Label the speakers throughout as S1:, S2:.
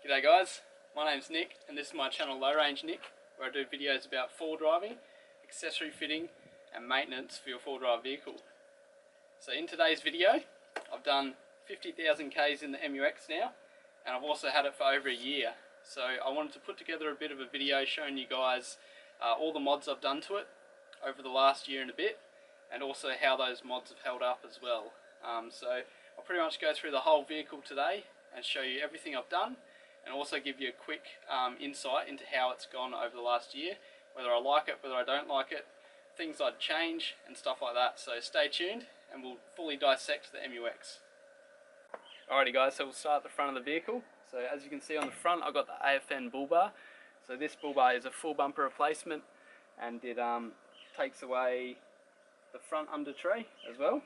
S1: G'day guys, my name's Nick and this is my channel Low Range Nick, where I do videos about four-wheel driving, accessory fitting and maintenance for your four-wheel drive vehicle. So in today's video, I've done 50,000 Ks in the MU-X now, and I've also had it for over a year. So I wanted to put together a bit of a video showing you guys all the mods I've done to it over the last year and a bit, and also how those mods have held up as well. So I'll pretty much go through the whole vehicle today and show you everything I've done, and also give you a quick insight into how it's gone over the last year, whether I like it, whether I don't like it, things I'd change and stuff like that. So stay tuned and we'll fully dissect the MU-X. Alrighty guys, so we'll start at the front of the vehicle. So as you can see on the front, I've got the AFN Bull Bar. So this bull bar is a full bumper replacement, and it takes away the front under tray as well.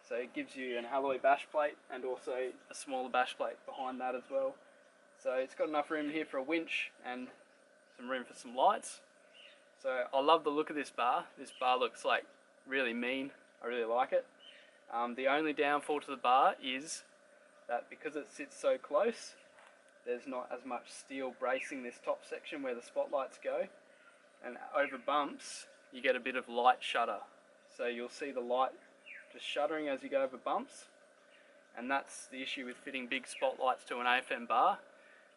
S1: So it gives you an alloy bash plate and also a smaller bash plate behind that as well. So it's got enough room here for a winch and some room for some lights. So I love the look of this bar. This bar looks like really mean. I really like it. The only downfall to the bar is that because it sits so close, there's not as much steel bracing this top section where the spotlights go, and over bumps you get a bit of light shutter. So you'll see the light just shuttering as you go over bumps, and that's the issue with fitting big spotlights to an AFN bar.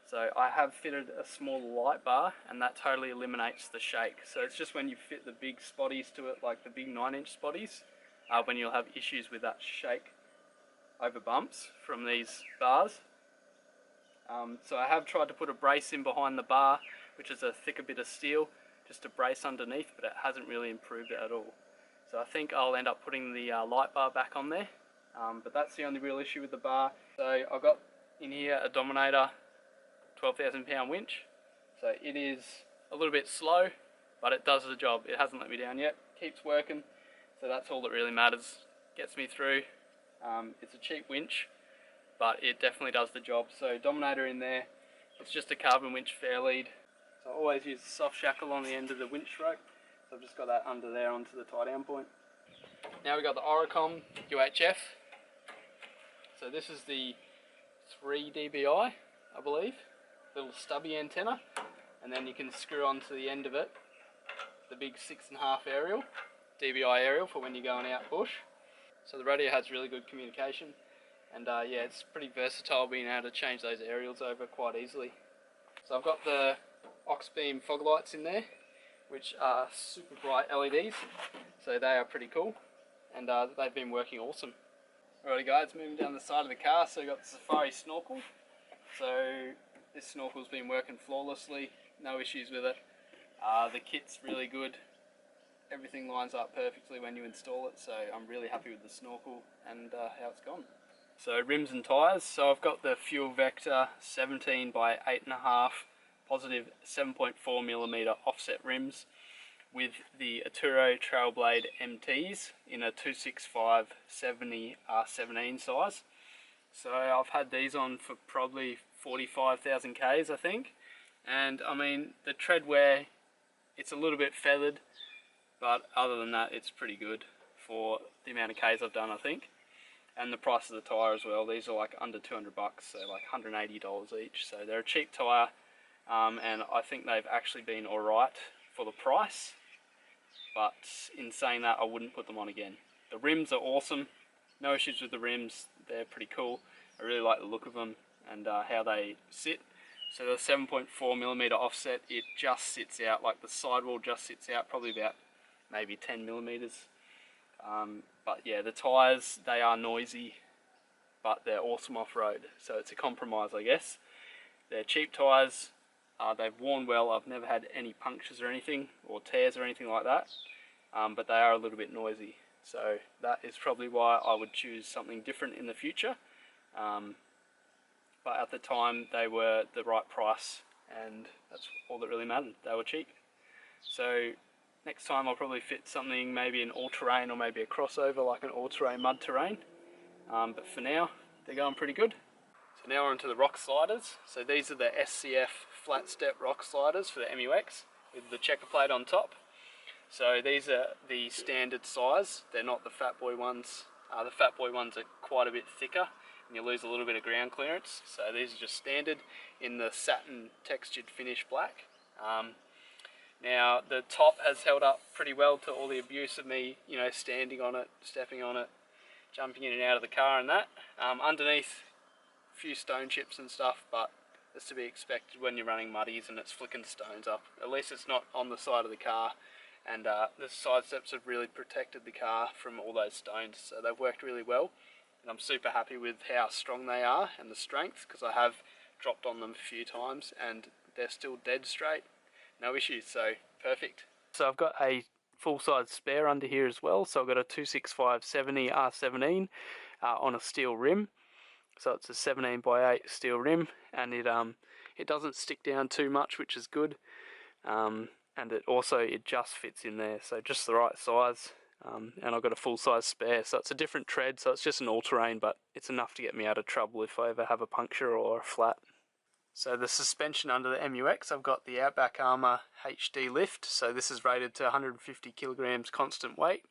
S1: So I have fitted a smaller light bar, and that totally eliminates the shake. So it's just when you fit the big spotties to it, like the big 9-inch spotties, when you'll have issues with that shake over bumps from these bars. So I have tried to put a brace in behind the bar, which is a thicker bit of steel, just to brace underneath, but it hasn't really improved it at all. So I think I'll end up putting the light bar back on there, but that's the only real issue with the bar. So I've got in here a Domin8r 12,000 pound winch. So it is a little bit slow, but it does the job. It hasn't let me down yet, keeps working, so that's all that really matters. Gets me through. It's a cheap winch, but it definitely does the job. So Domin8r in there, it's just a carbon winch fair lead. So I always use a soft shackle on the end of the winch stroke. So I've just got that under there onto the tie down point. Now we've got the Oricom UHF. So this is the 3 dBi, I believe. Little stubby antenna, and then you can screw onto the end of it the big 6.5 aerial, dBi aerial for when you're going out bush. So the radio has really good communication, and yeah, it's pretty versatile being able to change those aerials over quite easily. So I've got the AUXBEAM Foglights in there, which are super bright LEDs, so they are pretty cool, and they've been working awesome. Alrighty guys, moving down the side of the car, so we've got the Safari snorkel. So this snorkel's been working flawlessly, no issues with it. The kit's really good. Everything lines up perfectly when you install it, so I'm really happy with the snorkel and how it's gone. So rims and tyres, so I've got the Fuel Vector 17 by 8.5 positive 7.4mm offset rims with the Atturo Trailblade MTs in a 265/70 R17 size. So I've had these on for probably 45,000 Ks I think, and I mean the tread wear, it's a little bit feathered, but other than that it's pretty good for the amount of Ks I've done I think, and the price of the tyre as well. These are like under 200 bucks, so like $180 each, so they're a cheap tyre, and I think they've actually been alright for the price, but in saying that I wouldn't put them on again. The rims are awesome, no issues with the rims, they're pretty cool. I really like the look of them and how they sit. So the 7.4mm offset, it just sits out, like the sidewall just sits out probably about maybe 10mm. But yeah, the tyres, they are noisy, but they're awesome off-road, so it's a compromise I guess. They're cheap tyres, they've worn well, I've never had any punctures or anything, or tears or anything like that, but they are a little bit noisy. So that is probably why I would choose something different in the future. But at the time they were the right price, and that's all that really mattered. They were cheap. So next time I'll probably fit something, maybe an all-terrain or maybe a crossover like an all-terrain mud terrain. But for now, they're going pretty good. So now we're onto the rock sliders. So these are the SCF flat step rock sliders for the MU-X with the checker plate on top. So these are the standard size, they're not the fat boy ones. The fat boy ones are quite a bit thicker and you lose a little bit of ground clearance. So these are just standard in the satin textured finish black. Now the top has held up pretty well to all the abuse of me, you know, standing on it, stepping on it, jumping in and out of the car and that. Underneath, a few stone chips and stuff, but that's to be expected when you're running muddies and it's flicking stones up. At least it's not on the side of the car, and the side steps have really protected the car from all those stones, so they've worked really well. And I'm super happy with how strong they are and the strength, because I have dropped on them a few times and they're still dead straight, no issues, so perfect. So I've got a full-size spare under here as well, so I've got a 265/70 R17 on a steel rim. So it's a 17/8 steel rim, and it doesn't stick down too much, which is good, and it just fits in there, so just the right size. And I've got a full-size spare, so it's a different tread, so it's just an all-terrain, but it's enough to get me out of trouble if I ever have a puncture or a flat. So the suspension under the MU-X, I've got the Outback Armour HD lift, so this is rated to 150 kilograms constant weight,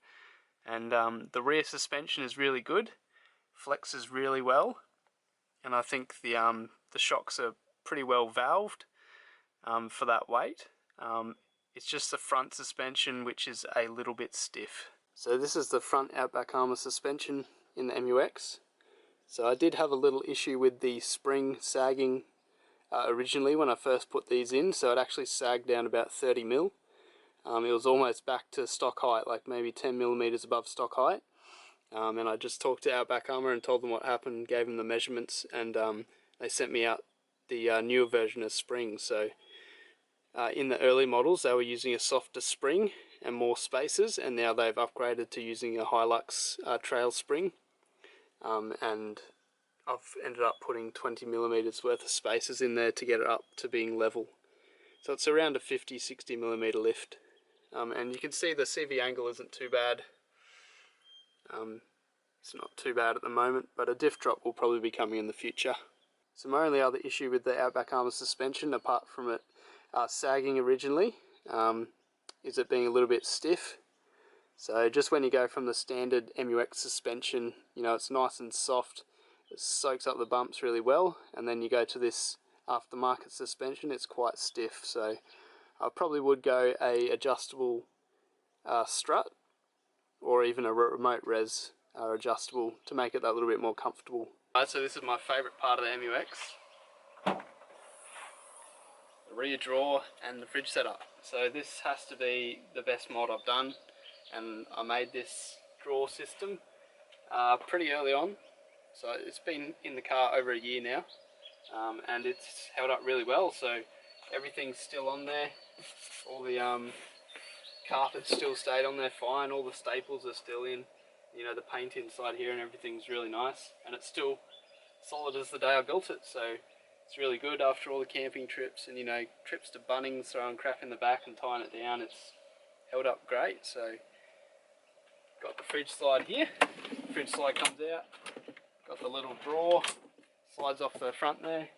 S1: and the rear suspension is really good, flexes really well, and I think the shocks are pretty well valved for that weight. It's just the front suspension which is a little bit stiff. So this is the front Outback Armour suspension in the MU-X. So I did have a little issue with the spring sagging originally when I first put these in, so it actually sagged down about 30 mil. It was almost back to stock height, like maybe 10 millimeters above stock height. And I just talked to Outback Armour and told them what happened, gave them the measurements, and they sent me out the newer version of springs. So in the early models they were using a softer spring and more spacers, and now they've upgraded to using a Hilux trail spring, and I've ended up putting 20 millimeters worth of spacers in there to get it up to being level. So it's around a 50-60 millimeter lift, and you can see the CV angle isn't too bad. It's not too bad at the moment, but a diff drop will probably be coming in the future. So my only other issue with the Outback Armour suspension, apart from it sagging originally, is it being a little bit stiff. So just when you go from the standard MU-X suspension, you know, it's nice and soft, it soaks up the bumps really well, and then you go to this aftermarket suspension, it's quite stiff. So I probably would go a adjustable strut, or even a remote res adjustable to make it that little bit more comfortable. Alright, so this is my favourite part of the MU-X. The rear drawer and the fridge setup. So this has to be the best mod I've done, and I made this drawer system pretty early on. So it's been in the car over a year now, and it's held up really well. So everything's still on there, all the carpet's still stayed on there fine, all the staples are still in, you know, the paint inside here and everything's really nice, and it's still solid as the day I built it. So it's really good after all the camping trips and, you know, trips to Bunnings, throwing crap in the back and tying it down. It's held up great. So got the fridge slide here, fridge slide comes out, got the little drawer, slides off the front there,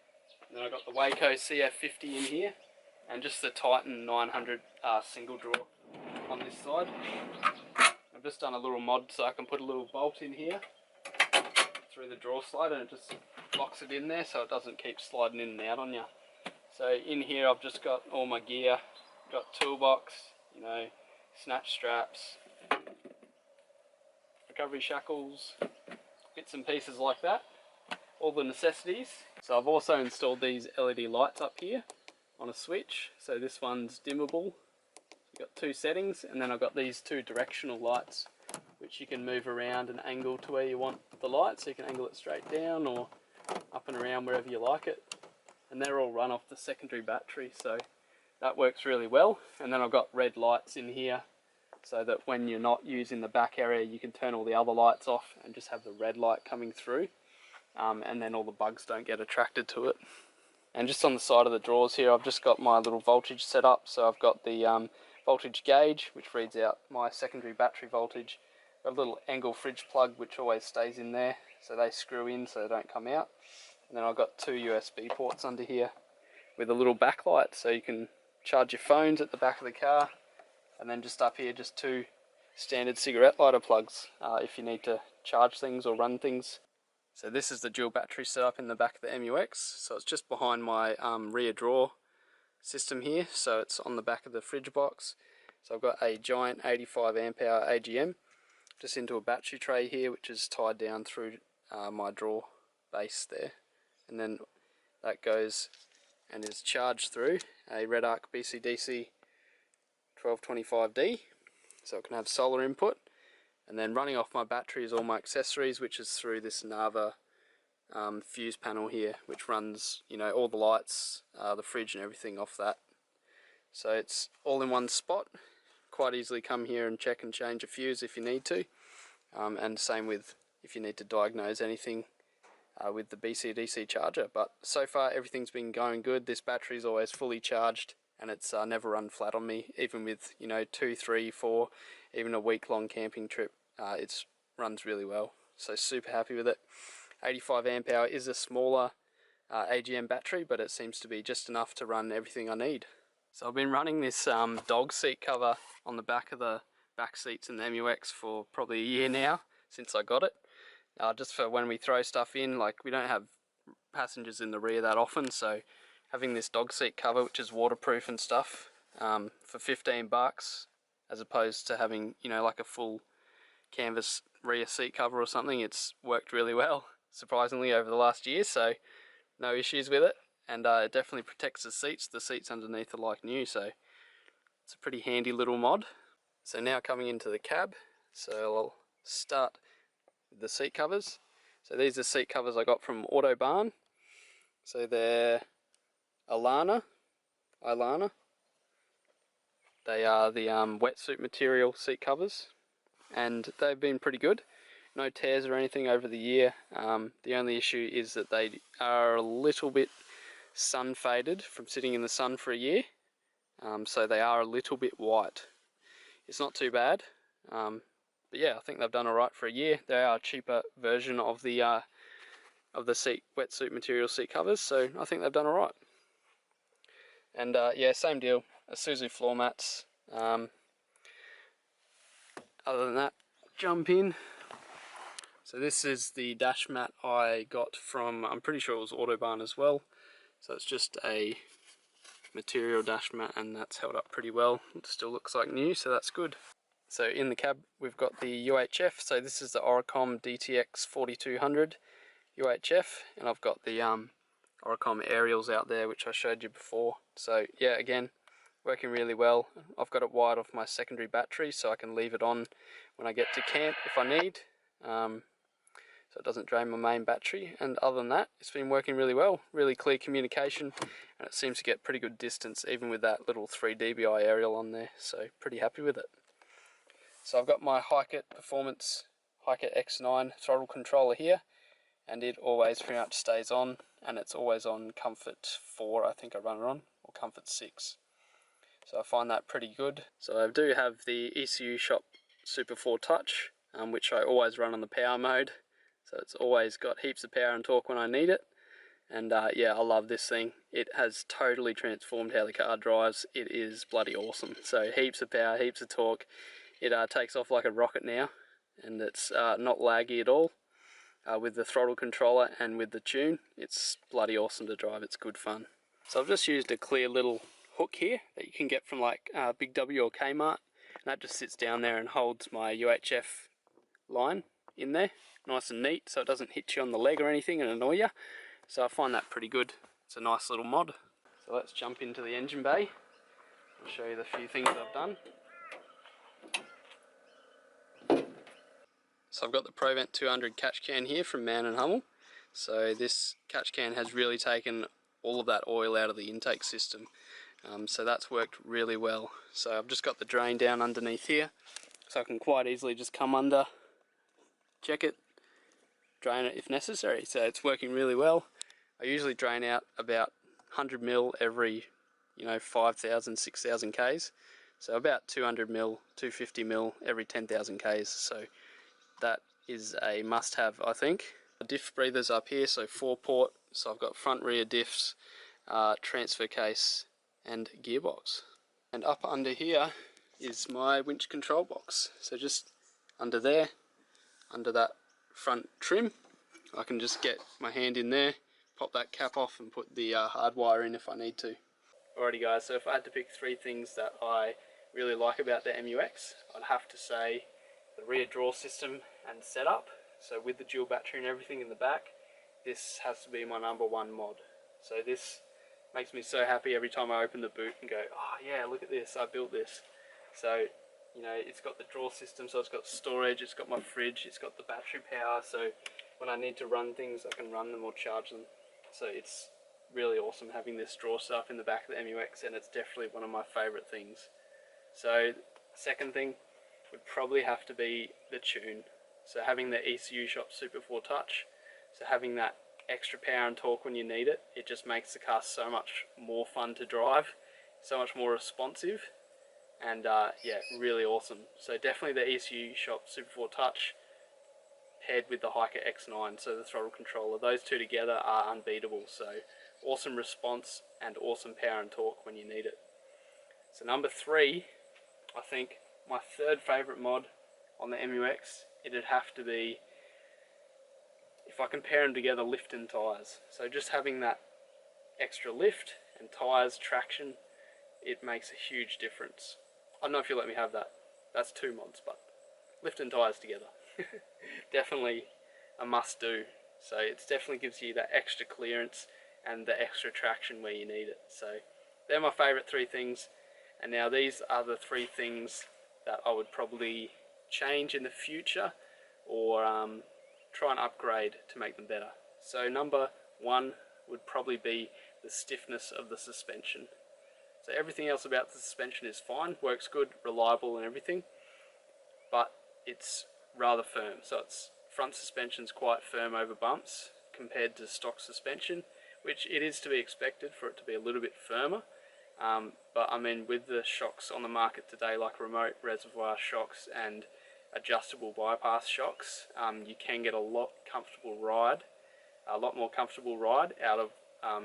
S1: and then I got the Waco CF50 in here, and just the Titan 900 single drawer on this side. I've just done a little mod so I can put a little bolt in here through the drawer slide, and it just locks it in there so it doesn't keep sliding in and out on you. So in here I've just got all my gear, got toolbox, you know, snatch straps, recovery shackles, bits and pieces like that, all the necessities. So I've also installed these LED lights up here on a switch. So this one's dimmable. You've got two settings, and then I've got these two directional lights which you can move around and angle to where you want the light, so you can angle it straight down or up and around wherever you like it. And they're all run off the secondary battery, so that works really well. And then I've got red lights in here so that when you're not using the back area you can turn all the other lights off and just have the red light coming through, and then all the bugs don't get attracted to it. And just on the side of the drawers here I've just got my little voltage set up. So I've got the voltage gauge which reads out my secondary battery voltage, got a little angle fridge plug which always stays in there so they screw in so they don't come out, and then I've got two USB ports under here with a little backlight so you can charge your phones at the back of the car, and then just up here just two standard cigarette lighter plugs if you need to charge things or run things. So this is the dual battery setup in the back of the MU-X. So it's just behind my rear drawer system here, so it's on the back of the fridge box. So I've got a giant 85 amp hour AGM just into a battery tray here, which is tied down through my drawer base there, and then that goes and is charged through a Red Arc BCDC 1225D, so it can have solar input. And then running off my battery is all my accessories, which is through this Nava fuse panel here, which runs, you know, all the lights, the fridge and everything off that. So it's all in one spot. Quite easily come here and check and change a fuse if you need to, and same with if you need to diagnose anything with the BCDC charger. But so far everything's been going good. This battery is always fully charged, and it's never run flat on me, even with, you know, 2, 3, 4, even a week-long camping trip. It runs really well, so super happy with it. 85 amp hour is a smaller AGM battery, but it seems to be just enough to run everything I need. So I've been running this dog seat cover on the back of the back seats in the MU-X for probably a year now, since I got it. Just for when we throw stuff in, like we don't have passengers in the rear that often, so having this dog seat cover, which is waterproof and stuff, for 15 bucks, as opposed to having, you know, like a full canvas rear seat cover or something, it's worked really well, surprisingly, over the last year, so no issues with it. And it definitely protects the seats underneath are like new, so it's a pretty handy little mod. So now coming into the cab, so I'll start with the seat covers. So these are seat covers I got from Autobarn. So they're Ilana. They are the wetsuit material seat covers, and they've been pretty good. No tears or anything over the year. The only issue is that they are a little bit sun faded from sitting in the sun for a year, so they are a little bit white. It's not too bad, but yeah, I think they've done alright for a year. They are a cheaper version of the wetsuit material seat covers, so I think they've done alright. And yeah, same deal, Isuzu floor mats. Other than that, jump in. So this is the dash mat I got from, I'm pretty sure it was Autobarn as well. So it's just a material dash mat, and that's held up pretty well. It still looks like new, so that's good. So in the cab we've got the UHF, so this is the Oricom DTX4200 UHF, and I've got the Oricom aerials out there, which I showed you before. So yeah, again, working really well. I've got it wired off my secondary battery, so I can leave it on when I get to camp if I need. So it doesn't drain my main battery, and other than that, it's been working really well. Really clear communication, and it seems to get pretty good distance even with that little 3 dBi aerial on there, so pretty happy with it. So I've got my Hikit Performance Hikit X9 throttle controller here, and it always pretty much stays on, and it's always on Comfort 4, I think I run it on, or Comfort 6. So I find that pretty good. So I do have the ECU Shop Super 4 Touch, which I always run on the power mode. So it's always got heaps of power and torque when I need it. And yeah, I love this thing. It has totally transformed how the car drives. It is bloody awesome. So heaps of power, heaps of torque. It takes off like a rocket now, and it's not laggy at all. With the throttle controller and with the tune, it's bloody awesome to drive. It's good fun. So I've just used a clear little hook here that you can get from like Big W or Kmart, and that just sits down there and holds my UHF line in there, nice and neat, so it doesn't hit you on the leg or anything and annoy you. So I find that pretty good. It's a nice little mod. So let's jump into the engine bay. I'll show you the few things I've done. So I've got the Provent 200 catch can here from Man & Hummel. So this catch can has really taken all of that oil out of the intake system. So that's worked really well. So I've just got the drain down underneath here, so I can quite easily just come under, check it, drain it if necessary. So it's working really well. I usually drain out about 100 mil every, 5,000, 6,000 Ks. So about 200 mil, 250 mil every 10,000 Ks. So that is a must-have, I think. The diff breathers up here, so 4-port. So I've got front rear diffs, transfer case, and gearbox. And up under here is my winch control box. So just under there, under that front trim, I can just get my hand in there, pop that cap off and put the hard wire in if I need to. Alrighty guys, so if I had to pick three things that I really like about the MU-X, I'd have to say the rear draw system and setup. So with the dual battery and everything in the back, this has to be my #1 mod. So this makes me so happy every time I open the boot and go, oh yeah, look at this, I built this. So, you know, it's got the draw system, so it's got storage, it's got my fridge, it's got the battery power, so when I need to run things, I can run them or charge them. So it's really awesome having this draw stuff in the back of the MU-X, and it's definitely one of my favourite things. So, second thing would probably have to be the tune. So having the ECU Shop Super 4 Touch, so having that extra power and torque when you need it, it just makes the car so much more fun to drive, so much more responsive, and yeah, really awesome. So definitely the ECU Shop Super 4 Touch paired with the Hiker X9, so the throttle controller, those two together are unbeatable. So awesome response and awesome power and torque when you need it. So number 3, I think my third favourite mod on the MU-X, it'd have to be, if I compare them together, lift and tyres. So just having that extra lift and tyres, traction, it makes a huge difference. I don't know if you'll let me have that. That's 2 mods, but lift and tyres together. Definitely a must do. So it definitely gives you that extra clearance and the extra traction where you need it. So they're my favourite 3 things. And now these are the 3 things that I would probably change in the future, or try and upgrade to make them better. So number 1 would probably be the stiffness of the suspension. So everything else about the suspension is fine, works good, reliable and everything, but it's rather firm. So its front suspension's quite firm over bumps compared to stock suspension, which it is to be expected for it to be a little bit firmer. But I mean, with the shocks on the market today, like remote reservoir shocks and adjustable bypass shocks, you can get a lot more comfortable ride out of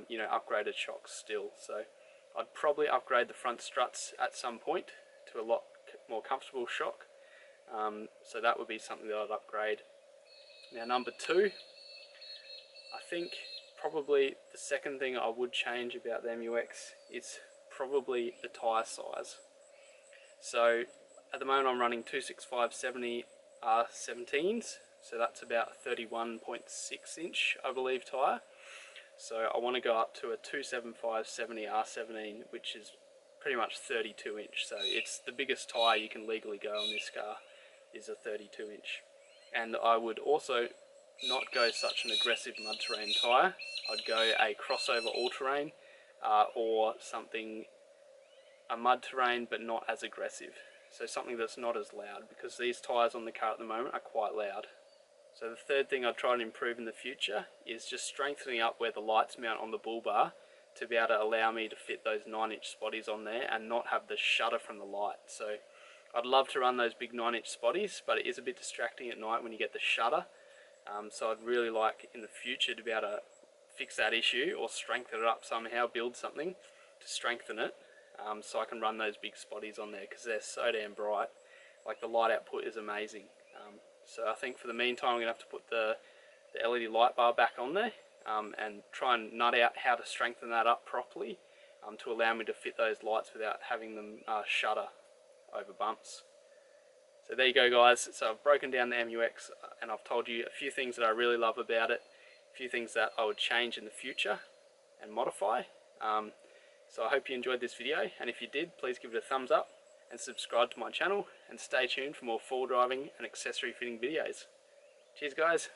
S1: you know, upgraded shocks still. So I'd probably upgrade the front struts at some point to a lot more comfortable shock. So that would be something that I'd upgrade. Now number 2, I think probably the second thing I would change about the MU-X is probably the tyre size. So at the moment I'm running 265/70 R17s, so that's about 31.6 inch I believe tyre. So I want to go up to a 275/70 R17, which is pretty much 32 inch. So it's the biggest tyre you can legally go on this car, is a 32 inch. And I would also not go such an aggressive mud terrain tyre. I'd go a crossover all-terrain or something, a mud terrain but not as aggressive. So something that's not as loud, because these tyres on the car at the moment are quite loud. So the third thing I'd try and improve in the future is just strengthening up where the lights mount on the bull bar to be able to allow me to fit those 9-inch spotties on there and not have the shutter from the light. So I'd love to run those big 9-inch spotties, but it is a bit distracting at night when you get the shutter. So I'd really like in the future to be able to fix that issue or strengthen it up somehow, build something to strengthen it, so I can run those big spotties on there, because they're so damn bright. Like, the light output is amazing. So I think for the meantime I'm going to have to put the LED light bar back on there and try and nut out how to strengthen that up properly to allow me to fit those lights without having them shutter over bumps. So there you go guys, so I've broken down the MU-X and I've told you a few things that I really love about it, a few things that I would change in the future and modify. So I hope you enjoyed this video, and if you did, please give it a thumbs up and subscribe to my channel, and stay tuned for more full driving and accessory fitting videos. Cheers guys!